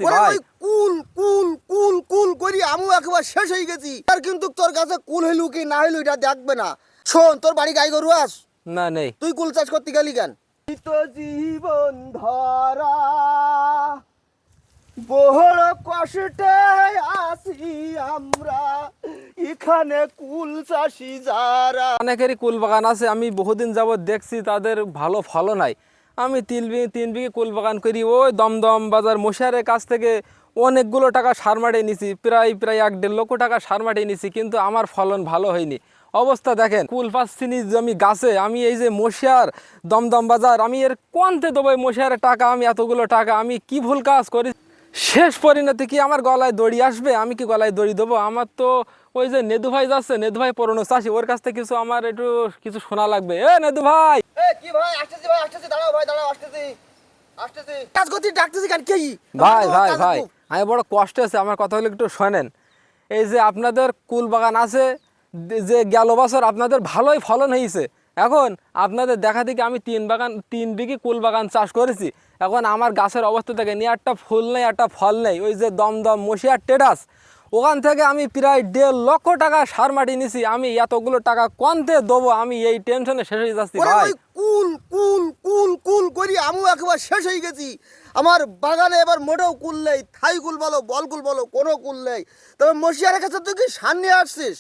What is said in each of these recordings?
ওরে ভাই ওই কুল কুল কুল কুল করি আমিও একেবারে শেষ হয়ে গেছি। আর কিন্তু তোর কাছে কুল হইলু কি না হইলু এটা দেখবে না। শোন, তোর বাড়ি গাই গরু আস, না নেই। তুই কুল চাষ করতে গেলি কেন? এই তো জীবন ধরা বড় কষ্টে আছি আমরা, এখানে কুল চাষি যারা। অনেকেরই কুল বাগান আছে, আমি বহুদিন যাবৎ দেখছি তাদের ভালো ফলন হয়। আমি তিন বিঘে কুল বাগান করি, ওই দমদম বাজার মশিয়ারের কাছ থেকে অনেকগুলো টাকা সার মাটিয়ে নিছি, প্রায় 1-1.5 লক্ষ টাকা সার মাটিয়ে নিছি, কিন্তু আমার ফলন ভালো হয়নি। অবস্থা দেখেন, কুল পাচ্ছি নি আমি গাছে। আমি এই যে মশিয়ার দমদম বাজার, আমি এর কোনতে দেবো এই মশিয়ারের টাকা? আমি এতগুলো টাকা আমি কি ভুল কাজ করি? শেষ পরিণতি কি আমার গলায় দড়ি আসবে? আমি কি গলায় দড়ি দেবো? আমার তো ওই যে নেদু ভাই যাচ্ছে, নেদু ভাই পুরনো চাষি, ওর কাছ থেকে কিছু আমার একটু কিছু শোনা লাগবে। এ নেদু ভাই! এ কি ভাই, আসতেছি ভাই, আসতেছি, দাঁড়াও ভাই, দাঁড়াও, আসতেছি আসতেছি। কাজ করতে ডাকতেছি কেন? কি ভাই ভাই ভাই, আমি বড় কষ্টে আছে, আমার কথা হলে একটু শোনেন। এই যে আপনাদের কুল বাগান আছে, যে গেল বছর আপনাদের ভালোই ফলন হয়েছে, এখন আপনাদের দেখা দেখি আমি 3 বিঘে কুল বাগান চাষ করেছি। এখন আমার গাছের অবস্থা থেকে নিয়ে একটা ফুল নেই, একটা ফল নেই। ওই যে দমদম মশিয়ার টেরাস, ওখান থেকে আমি প্রায় 1.5 লক্ষ টাকা সার মাটি নিছি। আমি এতগুলো টাকা কোনতে দেবো? আমি এই টেনশনে শেষ হয়ে যাচ্ছি ওরে ভাই। ওই কুল কুল কুল কুল করি আমিও একেবারে শেষ হয়ে গেছি। আমার বাগানে এবার মোটেও কুল নেই, থাই কুল বলো বল কুল বলো, কোনো কুল নেই। তবে মশিয়ারের কাছে তুই কি সার নিয়ে আসছিস?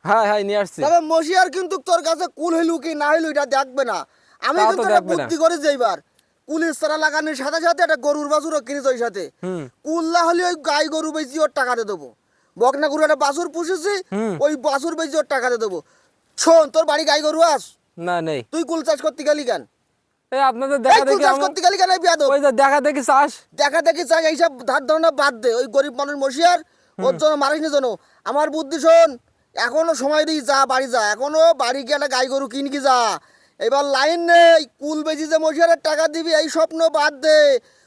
হ্যাঁ হ্যাঁ, নিয়ে আসছি। তবে মশিয়ার কিন্তু তোর কাছে কুল হইলু কি না হইলু এটা দেখবে না। আমি তা তো কিন্তু একটা দেখবে না। বুদ্ধি করেছি এইবার, কুলের চারা লাগানোর সাথে সাথে একটা গরুর বাছুরও কিনেছি ওই সাথে। কুল না হলে ওই গাই গরু বেশি ওর টাকাতে দেবো। বকনা গরু একটা বাছুর পুষেছি, ওই বাছুর বেশি ওর টাকাতে দেবো। শোন, তোর বাড়ি গাই গরু আস, না নেই। তুই কুল চাষ করতে গেলি কেন? এই আপনাদের এই দেখা কুল দেখি চাষ করতে গেলি কেন? এই বিয়াদব, ওই যে দেখা দেখি চাষ। দেখা দেখি চাষ এইসব ধার ধারণা বাদ দে। ওই গরিব মানুষ মশিয়ার, ওর জন্য মারিস নি জন্য। আমার বুদ্ধি শোন, এখনো সময় দিই, যা বাড়ি যা, এখনো বাড়ি গিয়ে একটা গাই গরু কিনকি যা। এবার লাইন নেই, কুল বেশি যে মশিয়ারের টাকা দিবি এই স্বপ্ন বাদ দে।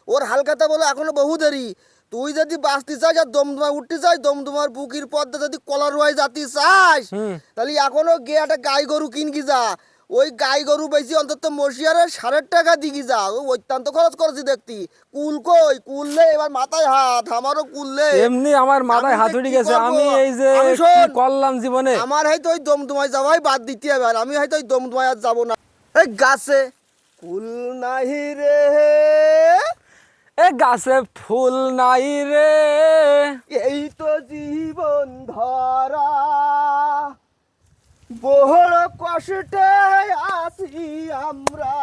ওর হালকাতা বলে এখনো বহু দেরি। তুই যদি বাঁচতে চাস আর দমদমায় উঠতে চাস, দমদমার বুকির পদ্মা যদি কলারওয়ায় যাতে চাস, তাহলে এখনো গিয়ে একটা গাই গরু কিনকি যা। ওই গাই গরু বেশি অন্তত মশিয়ারের 1.5 টাকা দিকি যা। ও অত্যন্ত খরচ করেছি দেখতি। কুল কই? কুল নেই, এবার মাথায় হাত, আমারও কুল নেই। এমনি আমার মাথায় আমি হাত যে উঠে কি গেছে। করবো? আমি এই যে আমি কি শোন, করলাম জীবনে। আমার হয়তো ওই দমদমায় যাওয়াই বাদ দিতে হবে। আর আমি হয়তো ওই দমদমায় আর যাবো না। এই গাছে কুল নাহি রে, এ গাছে ফুল নাই রে, এই তো জীবন ধরা বড় কষ্টে আছি আমরা,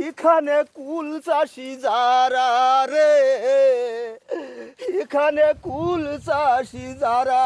এখানে কুল চাষি যারা রে, এখানে কুল চাষি যারা।